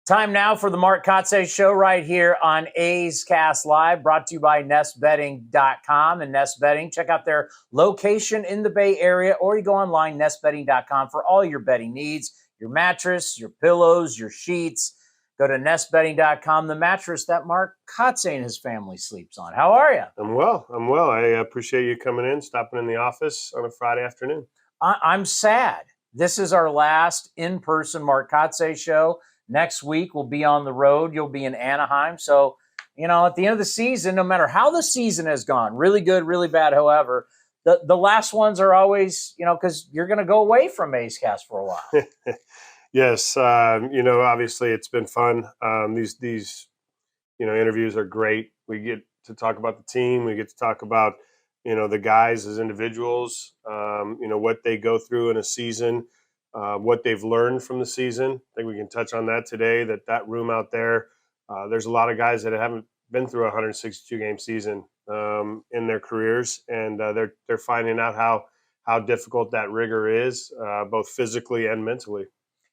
Time now for the Mark Kotsay Show right here on A's Cast Live, brought to you by nestbetting.com and Nest Betting. Check out their location in the Bay Area, or you go online, nestbetting.com, for all your betting needs, your mattress, your pillows, your sheets. Go to nestbetting.com, the mattress that Mark Kotsay and his family sleeps on. How are you? I'm well. I appreciate you coming in, stopping in the office on a Friday afternoon. I'm sad. This is our last in-person Mark Kotsay Show. Next week, we'll be on the road. You'll be in Anaheim. So, at the end of the season, no matter how the season has gone, really good, really bad, however, the last ones are always, because you're going to go away from A's Cast for a while. Yes. Obviously it's been fun. These interviews are great. We get to talk about the team. We get to talk about, the guys as individuals, what they go through in a season, what they've learned from the season. I think we can touch on that today, that room out there. There's a lot of guys that haven't been through a 162-game season in their careers, and they're finding out how difficult that rigor is, both physically and mentally.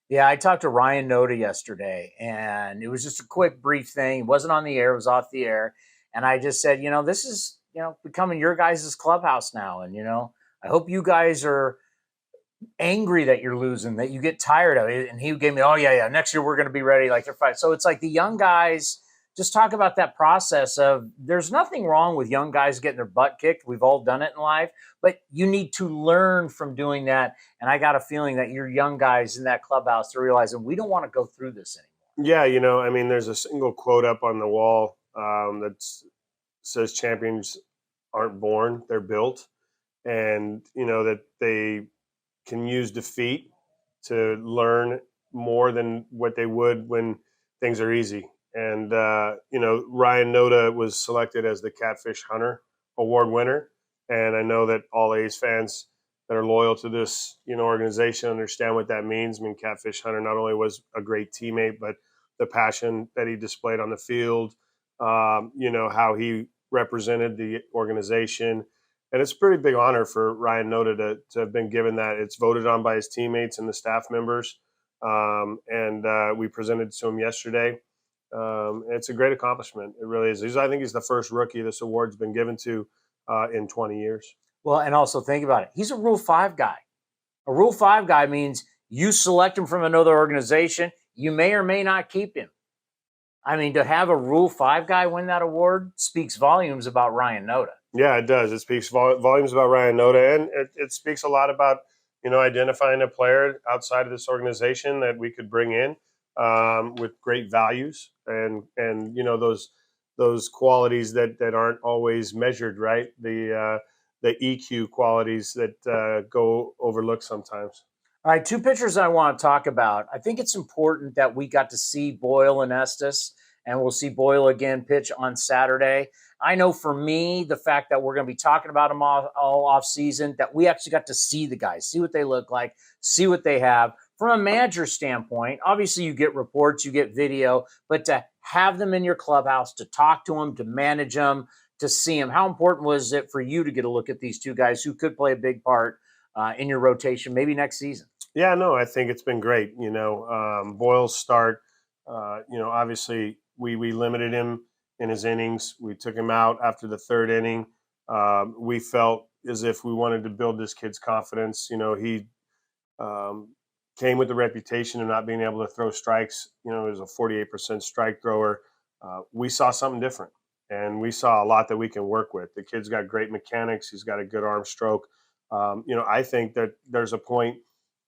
Yeah, I talked to Ryan Noda yesterday, and it was just a quick, brief thing. It wasn't on the air. It was off the air. And I just said, this is, becoming your guys' clubhouse now. And, I hope you guys are angry that you're losing, that you get tired of it. And he gave me, oh, yeah, next year we're going to be ready like they're fighting. So it's like the young guys just talk about that process of there's nothing wrong with young guys getting their butt kicked. We've all done it in life, but you need to learn from doing that. And I got a feeling that your young guys in that clubhouse are realizing we don't want to go through this anymore. Yeah, there's a single quote up on the wall that says champions aren't born, they're built. And, that they can use defeat to learn more than what they would when things are easy. And, Ryan Noda was selected as the Catfish Hunter Award winner. And I know that all A's fans that are loyal to this, organization understand what that means. I mean, Catfish Hunter not only was a great teammate, but the passion that he displayed on the field, how he represented the organization. And it's a pretty big honor for Ryan Noda to have been given that. It's voted on by his teammates and the staff members. And we presented it to him yesterday. It's a great accomplishment. It really is. I think he's the first rookie this award's been given to in 20 years. Well, and also think about it. He's a Rule 5 guy. A Rule 5 guy means you select him from another organization. You may or may not keep him. I mean, to have a Rule 5 guy win that award speaks volumes about Ryan Noda. Yeah, it does. It speaks volumes about Ryan Noda, and it speaks a lot about, identifying a player outside of this organization that we could bring in with great values and those qualities that aren't always measured, right? The EQ qualities that go overlooked sometimes. All right, two pitchers I want to talk about. I think it's important that we got to see Boyle and Estes, and we'll see Boyle again pitch on Saturday. I know for me, the fact that we're going to be talking about them all off season, that we actually got to see the guys, see what they look like, see what they have. From a manager standpoint, obviously you get reports, you get video, but to have them in your clubhouse, to talk to them, to manage them, to see them, how important was it for you to get a look at these two guys who could play a big part in your rotation, maybe next season? Yeah, no, I think it's been great. Boyle's start, obviously we limited him in his innings. We took him out after the third inning. We felt as if we wanted to build this kid's confidence. He came with the reputation of not being able to throw strikes. He was a 48% strike thrower. We saw something different, and we saw a lot that we can work with. The kid's got great mechanics. He's got a good arm stroke. I think that there's a point,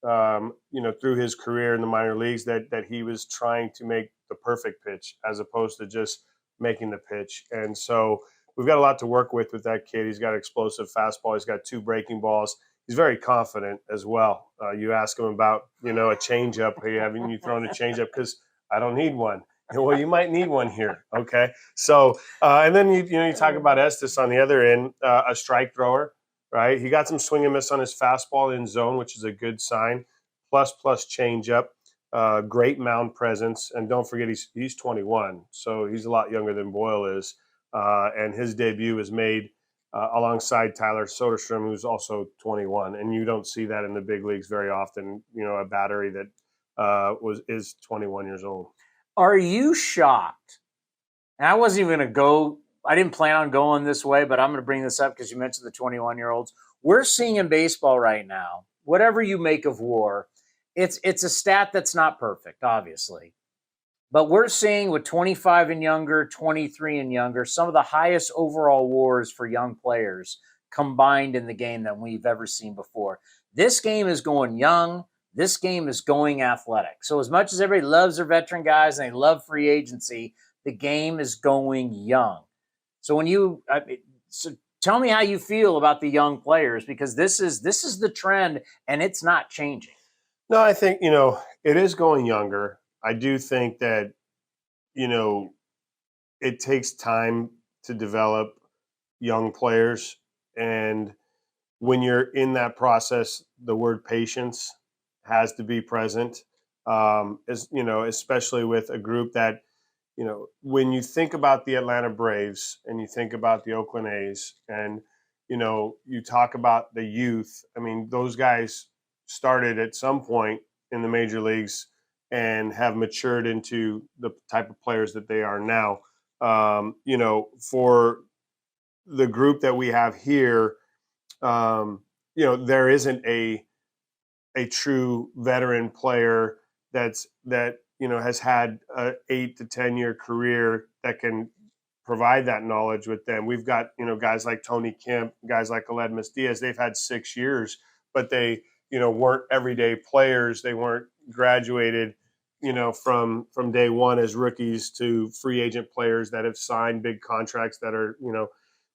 through his career in the minor leagues that he was trying to make the perfect pitch as opposed to just making the pitch. And so we've got a lot to work with that kid. He's got an explosive fastball. He's got 2 breaking balls. He's very confident as well. You ask him about, a changeup. Hey, haven't you thrown a changeup? Because I don't need one. Well, you might need one here. Okay. So, and then you talk about Estes on the other end, a strike thrower, right? He got some swing and miss on his fastball in zone, which is a good sign. Plus changeup. Great mound presence, and don't forget he's 21, so he's a lot younger than Boyle is, and his debut was made alongside Tyler Soderstrom, who's also 21, and you don't see that in the big leagues very often. A battery that is 21 years old. Are you shocked? And I wasn't even going to go. I didn't plan on going this way, but I'm going to bring this up because you mentioned the 21-year-olds. We're seeing in baseball right now, whatever you make of WAR, it's a stat that's not perfect, obviously. But we're seeing with 25 and younger, 23 and younger, some of the highest overall WARs for young players combined in the game that we've ever seen before. This game is going young. This game is going athletic. So as much as everybody loves their veteran guys and they love free agency, the game is going young. So so tell me how you feel about the young players, because this is the trend and it's not changing. No, I think, it is going younger. I do think that, it takes time to develop young players. And when you're in that process, the word patience has to be present, especially with a group that, when you think about the Atlanta Braves and you think about the Oakland A's and, you talk about the youth, I mean, those guys started at some point in the major leagues and have matured into the type of players that they are now. For the group that we have here, there isn't a true veteran player that has had an 8 to 10 year career that can provide that knowledge with them. We've got, guys like Tony Kemp, guys like Aledmus Diaz, they've had 6 years, but they, weren't everyday players. They weren't graduated, from day one as rookies to free agent players that have signed big contracts that are,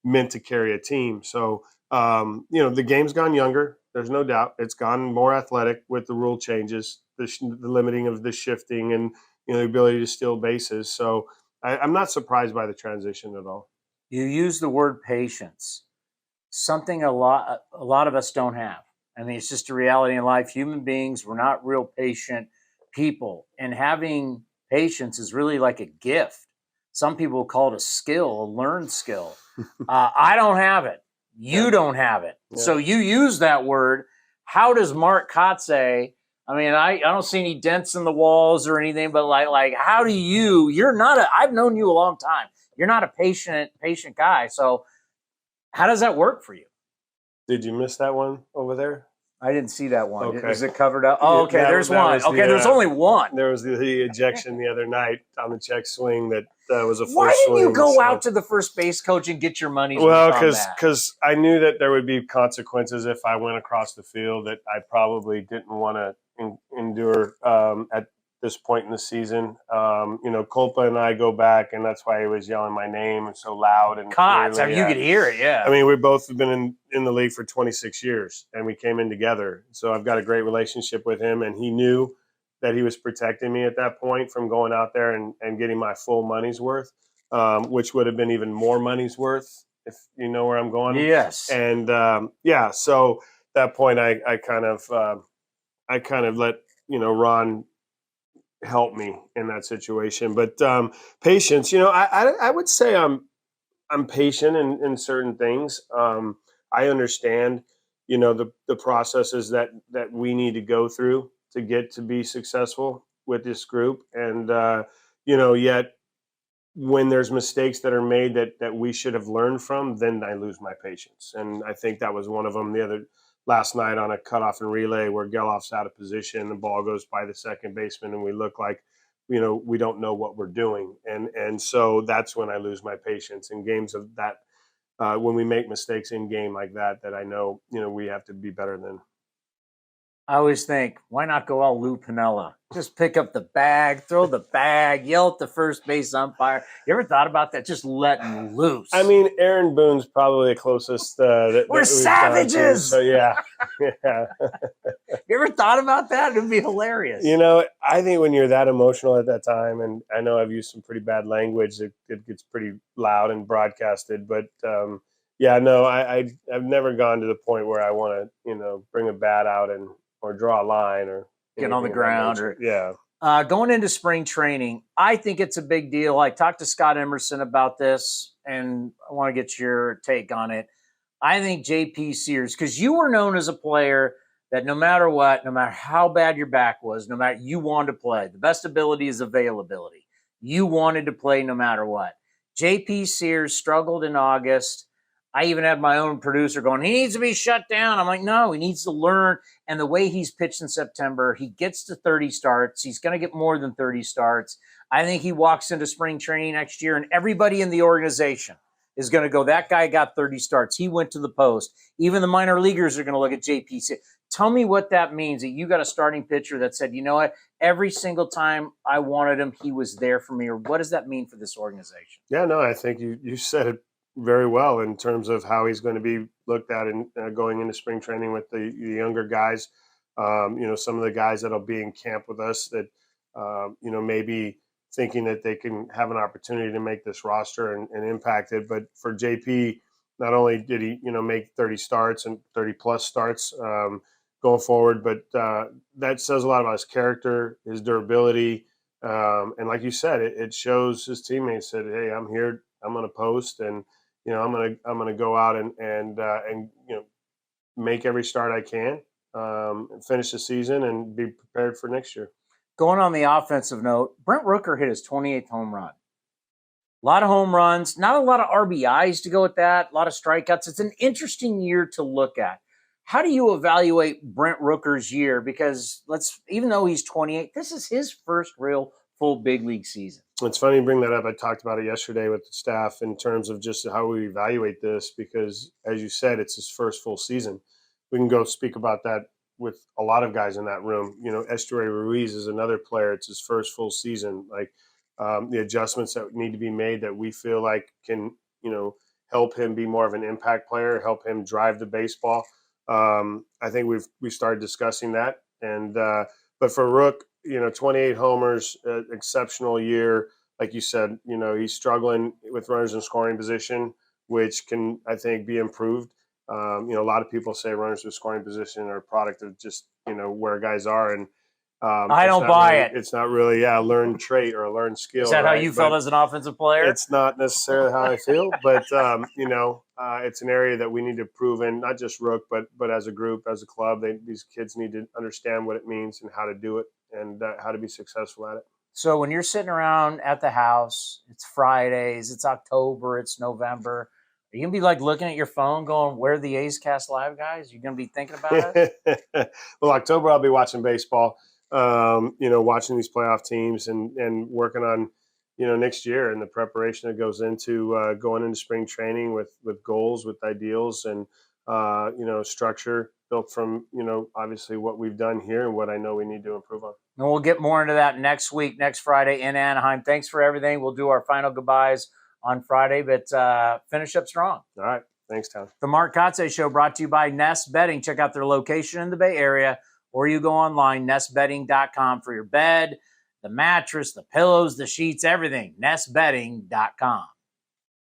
meant to carry a team. So, the game's gone younger. There's no doubt. It's gone more athletic with the rule changes, the limiting of the shifting and, the ability to steal bases. So I'm not surprised by the transition at all. You use the word patience, something a lot of us don't have. I mean, it's just a reality in life. Human beings, we're not real patient people. And having patience is really like a gift. Some people call it a skill, a learned skill. I don't have it. You don't have it. Yeah. So you use that word. How does Mark Kotsay, I mean, I don't see any dents in the walls or anything, but like how do you're not I've known you a long time. You're not a patient guy. So how does that work for you? Did you miss that one over there? I didn't see that one. Okay. Is it covered up? Oh, okay. There's one. Okay, there's only one. There was the ejection the other night on the check swing that was a full swing. Why didn't you go out to the first base coach and get your money's worth on that? Because I knew that there would be consequences if I went across the field that I probably didn't want to endure at this point in the season. Culpa and I go back, and that's why he was yelling my name and so loud and Cots. I mean, you could hear it, yeah. I mean, we both have been in the league for 26 years, and we came in together. So I've got a great relationship with him, and he knew that he was protecting me at that point from going out there and getting my full money's worth, which would have been even more money's worth, if you know where I'm going. Yes. And so at that point, I kind of let Ron help me in that situation. But patience, I would say I'm patient in certain things. I understand, the processes that we need to go through to get to be successful with this group. And, yet when there's mistakes that are made that we should have learned from, then I lose my patience. And I think that was one of them last night on a cutoff and relay where Geloff's out of position, the ball goes by the second baseman, and we look like, we don't know what we're doing. And so that's when I lose my patience in games of that, when we make mistakes in game like that I know, we have to be better than. I always think, why not go all Lou Piniella? Just pick up the bag, throw the bag, yell at the first base umpire. You ever thought about that? Just letting loose. I mean, Aaron Boone's probably the closest. We're savages. So yeah. You ever thought about that? It would be hilarious. I think when you're that emotional at that time, and I know I've used some pretty bad language, it gets pretty loud and broadcasted, but I've never gone to the point where I want to, bring a bat out or draw a line or get on the ground going into spring training. I think it's a big deal. I talked to Scott Emerson about this, and I want to get your take on it. I think JP Sears, because you were known as a player that no matter what, no matter how bad your back was, no matter, you wanted to play. The best ability is availability. you wanted to play no matter what. JP Sears struggled in August. I even had my own producer going, he needs to be shut down. I'm like, no, he needs to learn. And the way he's pitched in September, he gets to 30 starts. He's going to get more than 30 starts. I think he walks into spring training next year, and everybody in the organization is going to go, that guy got 30 starts. He went to the post. Even the minor leaguers are going to look at JP. Tell me what that means, that you got a starting pitcher that said, you know what, every single time I wanted him, he was there for me. Or what does that mean for this organization? Yeah, no, I think you said it very well in terms of how he's going to be looked at in going into spring training with the younger guys. Some of the guys that'll be in camp with us that, maybe thinking that they can have an opportunity to make this roster and impact it. But for JP, not only did he, make 30 starts and 30 plus starts going forward, but that says a lot about his character, his durability. And like you said, it shows his teammates that, hey, I'm here, I'm going to post, and I'm going to go out and make every start I can, and finish the season and be prepared for next year. Going on the offensive note, Brent Rooker hit his 28th home run. A lot of home runs, not a lot of RBIs to go with that, a lot of strikeouts. It's an interesting year to look at. How do you evaluate Brent Rooker's year? Because even though he's 28, this is his first real full big league season. It's funny you bring that up. I talked about it yesterday with the staff in terms of just how we evaluate this, because as you said, it's his first full season. We can go speak about that with a lot of guys in that room. Estuary Ruiz is another player. It's his first full season. Like the adjustments that need to be made that we feel like can, help him be more of an impact player, help him drive the baseball. I think we started discussing that. And but for Rook, 28 homers, exceptional year. Like you said, he's struggling with runners in scoring position, which can, I think, be improved. A lot of people say runners in scoring position are a product of just, where guys are. And I don't buy it. It's not really, a learned trait or a learned skill. Is that how you felt as an offensive player? It's not necessarily how I feel, but, it's an area that we need to prove in, not just Rook, but as a group, as a club. These kids need to understand what it means and how to do it and how to be successful at it. So when you're sitting around at the house, it's Fridays, it's October, it's November, are you going to be like looking at your phone going, where are the A's Cast Live guys? You're going to be thinking about it? Well, October, I'll be watching baseball, watching these playoff teams and working on, next year and the preparation that goes into going into spring training with goals, with ideals and, structure built from, obviously what we've done here and what I know we need to improve on. And we'll get more into that next week, next Friday in Anaheim. Thanks for everything. We'll do our final goodbyes on Friday, but finish up strong. All right. Thanks, Tom. The Mark Kotsay Show brought to you by Nest Bedding. Check out their location in the Bay Area, or you go online, nestbedding.com for your bed, the mattress, the pillows, the sheets, everything, nestbedding.com.